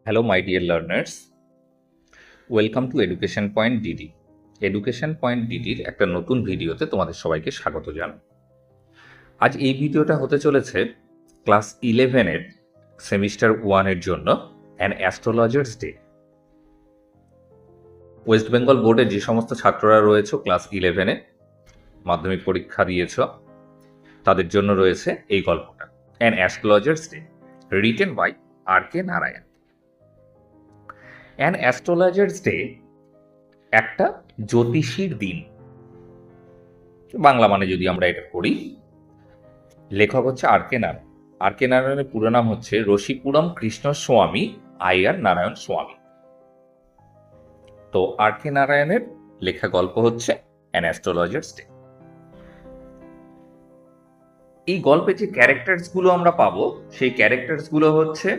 Hello my dear learners, welcome to education point DD. Education point ডিডির একটা নতুন ভিডিওতে তোমাদের সবাইকে স্বাগত জানাই। আজ এই ভিডিওটা হতে চলেছে ক্লাস 11-এর সেমিস্টার 1-এর জন্য an astrologer's day. West Bengal বোর্ডে যে সমস্ত ছাত্ররা রয়েছে ক্লাস 11-এ মাধ্যমিক পরীক্ষা দিয়েছ, তাদের জন্য রয়েছে এই গল্পটা, an astrologer's day, written by R K. Narayan. An astrologer's day একটা জ্যোতিষীর দিন, বাংলা মানে যদি আমরা এটা করি। লেখক হচ্ছে আর.কে. নারায়ণ। আর.কে. নারায়ণের পুরো নাম হচ্ছে রসিপুরম কৃষ্ণস্বামী আইয়ার নারায়ণ স্বামী। তো আর.কে. নারায়ণের লেখা গল্প হচ্ছে অ্যান অ্যাস্ট্রোলজার্স ডে। এই গল্পে যে ক্যারেক্টার্স গুলো আমরা পাবো, সেই ক্যারেক্টার্স গুলো হচ্ছে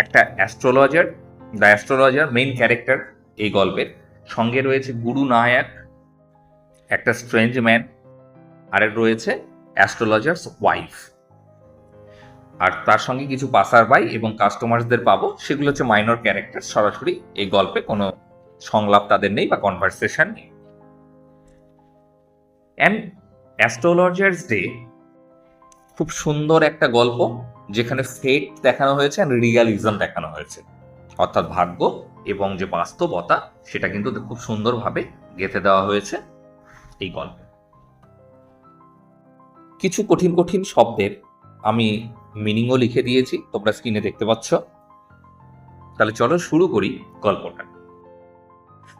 একটা astrologer, the astrologer main character এই গল্পের। সঙ্গে রয়েছে গুরু নায়ক, একটা স্ট্রেঞ্জ ম্যান, আর রয়েছে অ্যাস্ট্রোলজার্স ওয়াইফ। আর তার সঙ্গে কিছু পাসার বাই এবং কাস্টমারসদের পাবো, সেগুলো হচ্ছে মাইনর ক্যারেক্টার। সরাসরি এই গল্পে কোনো সংলাপ তাদের নেই বা কনভারসেশন নেই। অ্যান্ড অ্যাস্ট্রোলজার্স ডে খুব সুন্দর একটা গল্প, যেখানে ফেট দেখানো হয়েছে আর রিয়ালিজম দেখানো হয়েছে, অর্থাৎ ভাগ্য এবং যে বাস্তবতা সেটা কিন্তু খুব সুন্দরভাবে গেঁথে দেওয়া হয়েছে এই গল্পে। কিছু কঠিন কঠিন শব্দের আমি মিনিংও লিখে দিয়েছি, তোমরা স্ক্রিনে দেখতে পাচ্ছ। তাহলে চলো শুরু করি গল্পটা।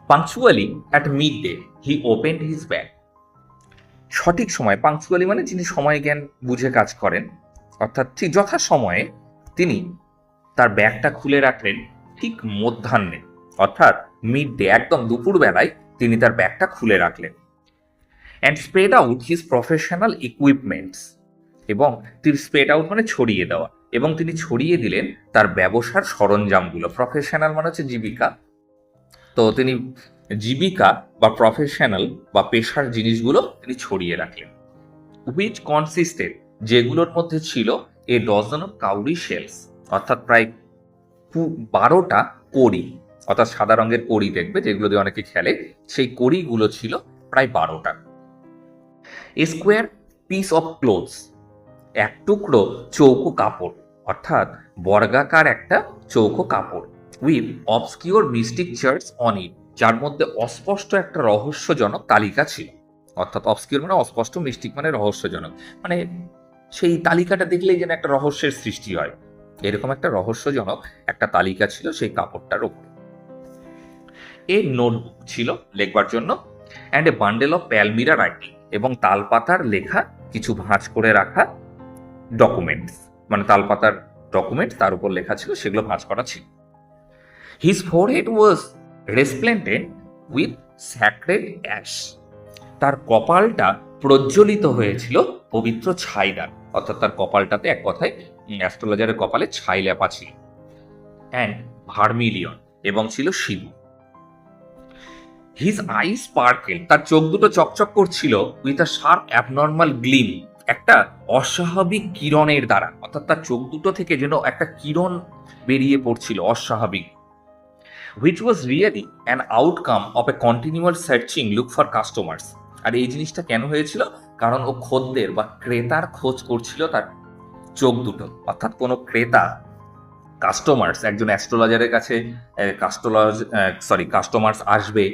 Punctually at midday he opened his bag. সঠিক সময়, পাংচুয়ালি মানে যিনি সময় জ্ঞান বুঝে কাজ করেন, অর্থাৎ ঠিক যথা সময়ে তিনি তার ব্যাগটা খুলে রাখলেন ঠিক মধ্যাহ্নে, অর্থাৎ মিড ডে, একদম দুপুর বেলায় তিনি তার ব্যাগটা খুলে রাখলেন। And spread out his professional equipments, এবং তিনি স্প্রেড আউট মানে ছড়িয়ে দেওয়া, এবং তিনি ছড়িয়ে দিলেন তার ব্যবসার সরঞ্জামগুলো। প্রফেশনাল মানে হচ্ছে জীবিকা, তো তিনি জীবিকা বা প্রফেশনাল বা পেশার জিনিসগুলো তিনি ছড়িয়ে রাখলেন। হুইচ কনসিস্টেড, যেগুলোর মধ্যে ছিল এ ডজন অফ কাউরি শেলস, অর্থাৎ প্রায় 12টা কড়ি, অর্থাৎ সাদা রঙের কড়ি দেখবে যেগুলো দিয়ে অনেকে খেলে, সেই কড়িগুলো ছিল প্রায় 12টা। A square piece of cloths, এক টুকরো চৌকো কাপড়, অর্থাৎ বর্গাকার একটা চৌকো কাপড়। With obscure mystic charts on it, যার মধ্যে অস্পষ্ট একটা রহস্যজনক তালিকা ছিল। অর্থাৎ অবস্কিওর মানে অস্পষ্ট, মিস্টিক মানে রহস্যজনক, মানে সেই তালিকাটা দেখলেই যেন একটা রহস্যের সৃষ্টি হয়, এরকম একটা রহস্যজনক একটা তালিকা ছিল সেই কাপড়টার ওপরে। এ নোটবুক ছিল লেখবার জন্য, and a bundle of palmyra writing, এবং তালপাতার লেখা কিছু ভাঁজ করে রাখা ডকুমেন্টস, মানে তালপাতার ডকুমেন্ট তার উপর লেখা ছিল, সেগুলো ভাঁজ করা ছিল। His forehead was resplendent with sacred ash, তার কপালটা প্রজ্বলিত হয়েছিল পবিত্র ছাই দ্বারা, অর্থাৎ তার কপালটাতে এক কথায় অ্যাস্ট্রোলজারের কপালে ছাই লেপা ছিল। অ্যান্ড ভার্মিলিয়ন, এবং ছিল সিঁদুর। হিজ আই স্পার্কেল, তার চোখ দুটো চকচক করছিল with a sharp abnormal Glim, একটা অস্বাভাবিক কিরণের দ্বারা, অর্থাৎ তার চোখ দুটো থেকে যেন একটা কিরণ বেরিয়ে পড়ছিল অস্বাভাবিক। Which was really an outcome of a continual searching look for customers. আর এই জিনিসটা কেন হয়েছিল? কারণ ও খদ্দের বা ক্রেতার খোঁজ করছিল তার চোখ দুটো, অর্থাৎ কোনো ক্রেতা, কাস্টমার্স, একজন অ্যাস্ট্রোলজারের কাছে কাস্টমার্স আসবে,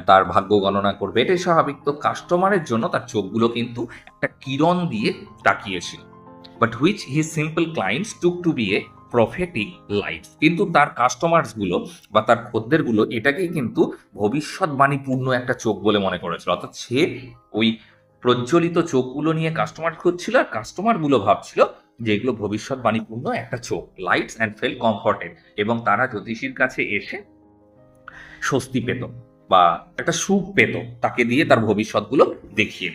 তার ভাগ্য গণনা করবে, এটাই স্বাভাবিক। তো কাস্টমারের জন্য তার চোখগুলো কিন্তু একটা কিরণ দিয়ে তাকিয়েছিল। But which his simple clients took to be a prophetic light, কিন্তু তার কাস্টমার্সগুলো বা তার খদ্দেরগুলো এটাকেই কিন্তু ভবিষ্যৎবাণীপূর্ণ একটা চোখ বলে মনে করেছিল। অর্থাৎ সে ওই প্রজ্বলিত চোখগুলো নিয়ে কাস্টমার খুঁজছিল, আর কাস্টমারগুলো ভাবছিল যে এগুলো ভবিষ্যৎবাণীপূর্ণ একটা চোখ, লাইটস অ্যান্ড ফেল কমফর্টেড, এবং তারা জ্যোতিষীর কাছে এসে স্বস্তি পেত বা একটা সুখ পেত তাকে দিয়ে তার ভবিষ্যৎগুলো দেখিয়ে।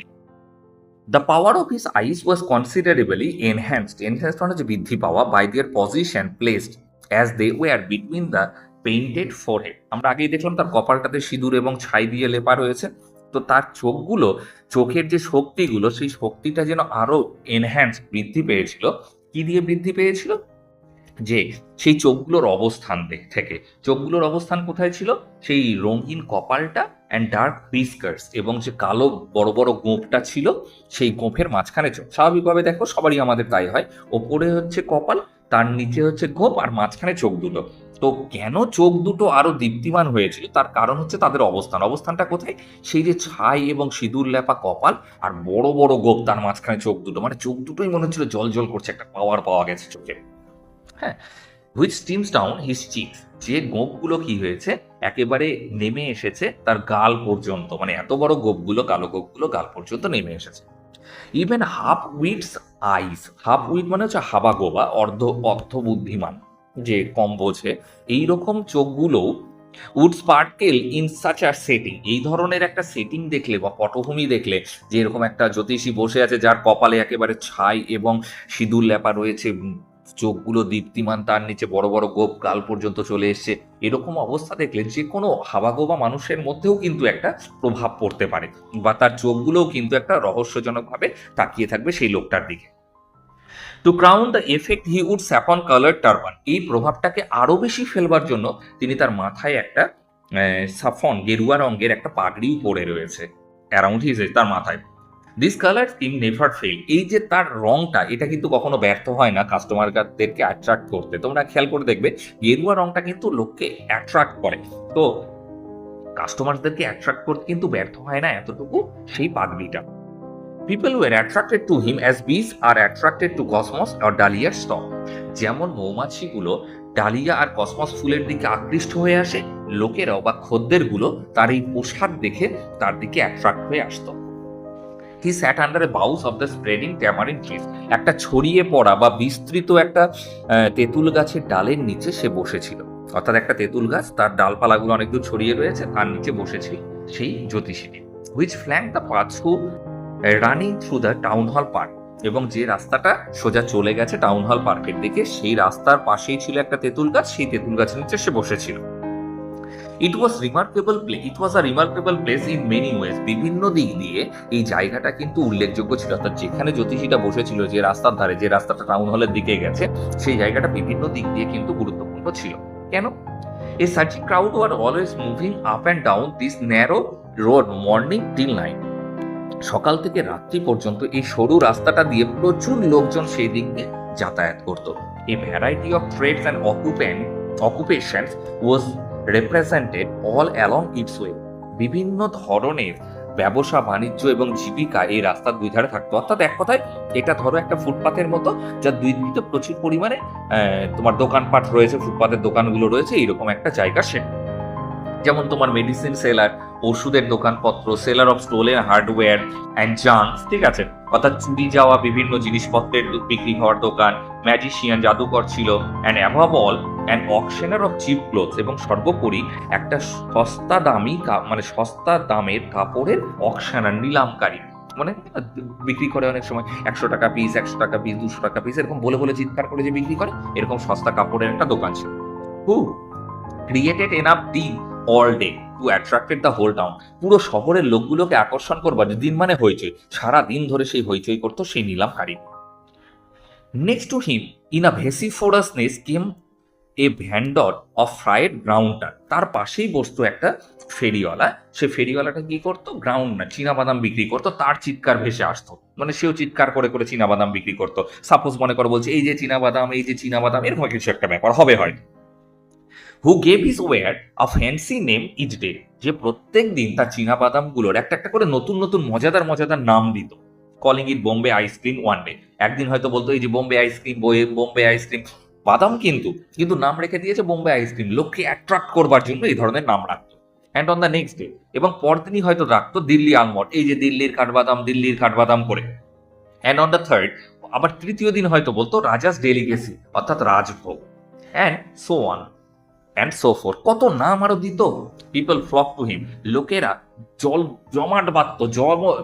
The power of his eyes was considerably enhanced, মানে যে বৃদ্ধি পাওয়া, by their position placed as they were between the painted forehead. আমরা আগেই দেখলাম তার কপালটাতে সিঁদুর এবং ছাই দিয়ে লেপা রয়েছে, তো তার চোখগুলো, চোখের যে শক্তিগুলো, সেই শক্তিটা যেন আরো এনহ্যান্স, বৃদ্ধি পেয়েছিল। কি দিয়ে বৃদ্ধি পেয়েছিল? যে সেই চোখগুলোর অবস্থান থেকে চোখগুলোর অবস্থান কোথায় ছিল, সেই রঙিন কপালটা অ্যান্ড ডার্ক হুইস্কার্স, এবং যে কালো বড় বড় গোঁফটা ছিল সেই গোঁফের মাঝখানে চোখ। স্বাভাবিকভাবে দেখো সবারই আমাদের তাই হয়, ওপরে হচ্ছে কপাল, তার নিচে হচ্ছে গোঁফ, আর মাঝখানে চোখ দুটো। তো কেন চোখ দুটো আরো দীপ্তিমান হয়েছিল, তার কারণ হচ্ছে তাদের অবস্থানটা কোথায়, সেই যে ছাই এবং সিঁদুর লেপা কপাল আর বড় বড় গোঁফ, তার মাঝখানে চোখ দুটো, মানে চোখ দুটোই মনে হচ্ছিল জল জল করছে, একটা পাওয়ার পাওয়া গেছে চোখে। হ্যাঁ, which stems down his Cheeks, যে গোঁফগুলো কি হয়েছে একেবারে নেমে এসেছে তার গাল পর্যন্ত, মানে এত বড় গোঁফগুলো, কালো গোঁফগুলো গাল পর্যন্ত নেমে এসেছে। ইভেন হাফ উইটস আইস, হাফ উইট মানে হচ্ছে হাবা গোবা, অর্ধ বুদ্ধিমান, যে কম বোঝে, এইরকম চোখগুলো would sparkle in such a setting, এই ধরনের একটা সেটিং দেখলে বা পটভূমি দেখলে, যে এরকম একটা জ্যোতিষী বসে আছে যার কপালে একেবারে ছাই এবং সিঁদুর লেপা রয়েছে, চোখগুলো দীপ্তিমান, তার নিচে বড় বড় গোঁফ গাল পর্যন্ত চলে এসছে, এরকম অবস্থা দেখলে যে কোনো হাবাগোবা মানুষের মধ্যেও কিন্তু একটা প্রভাব পড়তে পারে, বা তার চোখগুলোও কিন্তু একটা রহস্যজনকভাবে তাকিয়ে থাকবে সেই লোকটার দিকে। To crown the effect he would saffron colour turban, এই প্রভাবটাকে আরো বেশি ফেলবার জন্য তিনি তার মাথায় একটা সাফন গেরুয়া রঙের একটা পাগড়িও পরে রয়েছে অ্যারাউন্ড হিজ, তার মাথায়। This colour scheme never fail, এই যে তার রংটা, এটা কিন্তু কখনো ব্যর্থ হয় না কাস্টমারদেরকে অ্যাট্রাক্ট করতে। তোমরা খেয়াল করে দেখবে গেরুয়া রংটা কিন্তু লোককে অ্যাট্রাক্ট করে, তো কাস্টমারদেরকে অ্যাট্রাক্ট করতে কিন্তু ব্যর্থ হয় না এতটুকু সেই পাগড়িটা। People were attracted to him as bees are attracted to cosmos আর ডালিয়ার স্টক, যেমন মৌমাছিগুলো ডালিয়া আর কসমস ফুলের দিকে আকৃষ্ট হয়ে আসে, লোকেরাও বা খদ্দেরগুলো তার এই পোশাক দেখে তার দিকে অ্যাট্রাক্ট হয়ে আসতো। He sat under a boughs of the spreading tamarind trees, একটা ছড়িয়ে পড়া বা বিস্তৃত একটা তেঁতুল গাছের ডালের নিচে সে বসেছিল, অর্থাৎ একটা তেঁতুল গাছ, তার ডালপালাগুলো অনেক দূর ছড়িয়ে রয়েছে, তার নিচে বসেছিল সেই জ্যোতিষীটি। Which flank the path through running through the town hall park, এবং যে রাস্তাটা সোজা চলে গেছে টাউন হল পার্কের দিকে, সেই রাস্তার পাশেই ছিল একটা তেঁতুল গাছ, সেই তেঁতুল গাছের নিচে সে বসেছিল। It was a remarkable place in many ways, বিভিন্ন দিক দিয়ে এই জায়গাটা কিন্তু উল্লেখযোগ্য ছিল, অর্থাৎ যেখানে জ্যোতিষীটা বসেছিল, যে রাস্তার ধারে, যে রাস্তাটা টাউন হলের দিকে গেছে, সেই জায়গাটা বিভিন্ন দিক দিয়ে কিন্তু গুরুত্বপূর্ণ ছিল। কেন? A searching crowd were always moving up and down this narrow road morning till night, সকাল থেকে রাত্রি পর্যন্ত এই সরু রাস্তাটা দিয়ে প্রচুর লোকজন সেই দিক দিয়ে যাতায়াত করত। A variety of trades and occupations was represented all along its way, বিভিন্ন ধরনের ব্যবসা বাণিজ্য এবং জীবিকা এই রাস্তার দুই ধারে থাকতো, অর্থাৎ এক কথায় এটা ধরো একটা ফুটপাতের মতো, যার দুই দিকে প্রচুর পরিমাণে তোমার দোকানপাট রয়েছে, ফুটপাতের দোকানগুলো রয়েছে, এইরকম একটা জায়গা সে। যেমন তোমার মেডিসিন সেলার, ওষুধের দোকানপত্র, seller of stolen hardware and junks, ঠিক আছে, অর্থাৎ চুরি যাওয়া বিভিন্ন জিনিসপত্রের বিক্রি হওয়ার দোকান, ম্যাজিশিয়ান জাদুকর ছিল, and above all and auctioneer of cheap cloths, এবং সর্বোপরি একটা মানে সস্তা দামের কাপড়ের অকশনার, নিলামকারী, মানে বিক্রি করে অনেক সময় 100 টাকা পিস, 100 টাকা পিস, 200 টাকা পিস, এরকম বলে বলে চিৎকার করে যে বিক্রি করে, এরকম সস্তা কাপড়ের একটা দোকান ছিল। Who created enough deal all day to attracted the whole town, পুরো শহরের লোকগুলোকে আকর্ষণ করবার, দিন মানে হইচই, সারা দিন ধরে সেই হইচই করতো সেই নিলামকারী। Next to him in a vociferousness came a vendor of fried grounder, তার পাশেই বসতো একটা ফেরিওয়ালা, সে ফেরিওয়ালাটা কি করতো, গ্রাউন্ড না চীনাবাদাম বিক্রি করতো, তার চিৎকার ভেসে আসতো, মানে সেও চিৎকার করে করে চীনাবাদাম বিক্রি করতো। সাপোজ মনে করো বলছে এই যে চীনাবাদাম, এই যে চীনাবাদাম, এরকম কিছু একটা ব্যাপার হবে হয়তো। Who gave his wares a fancy name each day, যে প্রত্যেক দিন তার চীনাবাদামগুলোর একটা একটা করে নতুন নতুন মজাদার মজাদার নাম দিত। কলিং ইট বোম্বে আইসক্রিম ওয়ান ডে, একদিন হয়তো বলতো এই যে বোম্বে আইসক্রিম, বোম্বে আইসক্রিম, বাদাম কিন্তু নাম রেখে দিয়েছে বোম্বে আইসক্রিম, লোককে অ্যাট্রাক্ট করবার জন্য এই ধরনের নাম রাখতো। And on the next day, এবং পরদিনই হয়তো রাখতো দিল্লি আলমন্ড, এই যে দিল্লির কাঠবাদাম করে। অ্যান্ড অন দ্য থার্ড, আবার তৃতীয় দিন হয়তো বলতো রাজাস ডেলিগেসি, অর্থাৎ rajbhog, and so on and so four, কত নাম আরো দিত। পিপল ফ্লক টু হিম, লোকেরা জমাট বাঁধতো,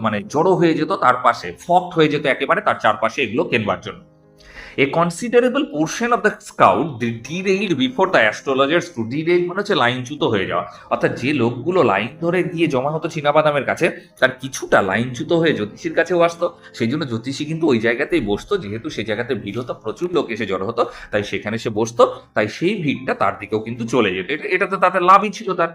মানে জড়ো হয়ে যেত তার পাশে, ফক্ট হয়ে যেত একেবারে তার চারপাশে এগুলো কেনবার জন্য। A considerable portion of the crowd derailed before the astrologers to derail মানে হচ্ছে লাইনচ্যুত হয়ে যাওয়া, অর্থাৎ যে লোকগুলো লাইন ধরে গিয়ে জমা হতো চীনাবাদামের কাছে তার কিছুটা লাইনচ্যুত হয়ে জ্যোতিষীর কাছেও আসতো। সেই জন্য জ্যোতিষী কিন্তু ওই জায়গাতেই বসতো, যেহেতু সেই জায়গাতে ভিড় হতো, প্রচুর লোক এসে জড়ো হতো, তাই সেখানে সে বসতো, তাই সেই ভিড়টা তার দিকেও কিন্তু চলে যেত। এটাতে তাদের লাভই ছিল তার।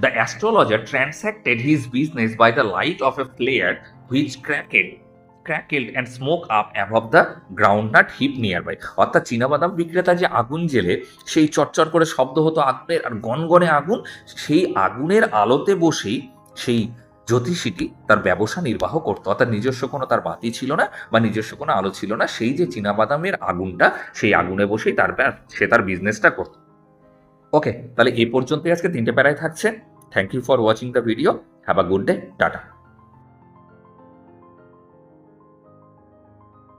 The astrologer transacted his business by the light of a flare which crackled and smoke up above the groundnut heap nearby. অর্থাৎ চীনাবাদাম বিক্রেতা যে আগুন জেলে সেই চটচট করে শব্দ হতো আগুনের, আর গনগনে আগুন, সেই আগুনের আলোতে বসেই সেই জ্যোতিষীটি তার ব্যবসা নির্বাহ করতো। অর্থাৎ নিজস্ব কোনো তার বাতি ছিল না বা নিজস্ব কোনো আলো ছিল না, সেই যে চীনাবাদামের আগুনটা, সেই আগুনে বসেই সে তার বিজনেসটা করতো। ওকে, তাহলে এই পর্যন্তই আজকে 3টে প্যারায় থাকছে। Thank you for watching the video. Have a good day. Tata.